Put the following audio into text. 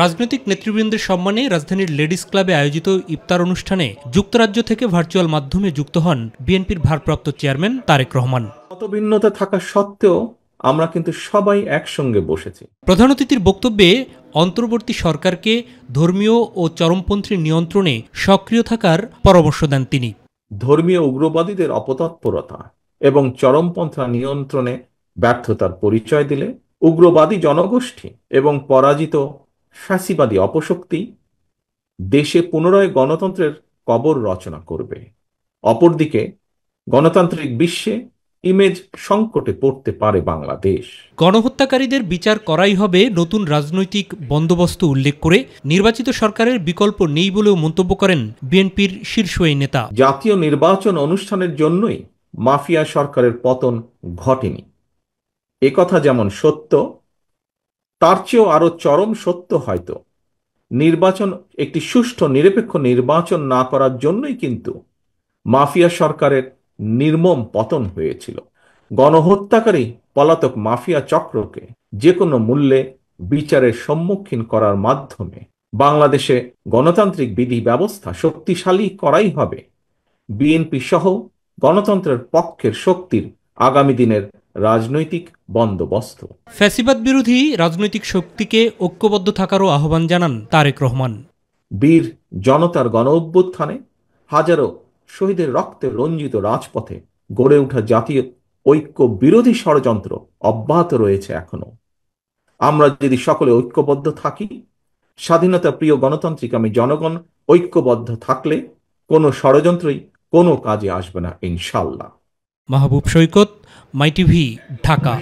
রাজনৈতিক নেতৃবৃন্দের সম্মানে রাজধানীর লেডিস ক্লাবে আয়োজিত ইফতার অনুষ্ঠানে যুক্তরাজ্য থেকে ভার্চুয়াল মাধ্যমে যুক্ত হন বিএনপির ভারপ্রাপ্ত চেয়ারম্যান তারেক রহমান। মতভিন্নতা থাকা সত্ত্বেও আমরা কিন্তু সবাই একসঙ্গে বসেছি। প্রধান অতিথির বক্তব্যে অন্তর্বর্তী সরকারকে ধর্মীয় ও চরমপন্থী নিয়ন্ত্রণে সক্রিয় থাকার পরামর্শ দেন তিনি। ধর্মীয় উগ্রবাদীদের অপতৎপরতা এবং চরমপন্থা নিয়ন্ত্রণে ব্যর্থতার পরিচয় দিলে উগ্রবাদী জনগোষ্ঠী এবং পরাজিত ফ্যাসিবাদী অপশক্তি দেশে পুনরায় গণতন্ত্রের কবর রচনা করবে। অপরদিকে গণতান্ত্রিক বিশ্বে ইমেজ সংকটে পড়তে পারে বাংলাদেশ। গণহত্যাকারীদের বিচার করাই হবে নতুন রাজনৈতিক বন্দোবস্ত উল্লেখ করে নির্বাচিত সরকারের বিকল্প নেই বলেও মন্তব্য করেন বিএনপির শীর্ষ এই নেতা। জাতীয় নির্বাচন অনুষ্ঠানের জন্যই মাফিয়া সরকারের পতন ঘটেনি, একথা যেমন সত্য, তার চেয়েও আরো চরম সত্য হয়তো নির্বাচন একটি সুষ্ঠু নিরপেক্ষ নির্বাচন না করার জন্যই কিন্তু মাফিয়া সরকারের নির্মম পতন হয়েছিল। গণহত্যাকারী পলাতক মাফিয়া চক্রকে যে কোনো মূল্যে বিচারের সম্মুখীন করার মাধ্যমে বাংলাদেশে গণতান্ত্রিক বিধি ব্যবস্থা শক্তিশালী করাই হবে বিএনপি সহ গণতন্ত্রের পক্ষের শক্তির আগামী দিনের রাজনৈতিক বন্দোবস্ত। ফ্যাসিবাদ বিরোধী রাজনৈতিক শক্তিকে ঐক্যবদ্ধ থাকারও আহ্বান জানান তারেক রহমান। বীর জনতার গণ অভ্যুত্থানে হাজারো শহীদের রক্তে রঞ্জিত রাজপথে গড়ে ওঠা জাতীয় ঐক্য বিরোধী ষড়যন্ত্র অব্যাহত রয়েছে এখনো। আমরা যদি সকলে ঐক্যবদ্ধ থাকি, স্বাধীনতা প্রিয় গণতান্ত্রিক জনগণ ঐক্যবদ্ধ থাকলে কোনো ষড়যন্ত্রই কোনো কাজে আসবে না ইনশাআল্লাহ। মাহবুব সৈকত, মাই টিভি, ঢাকা।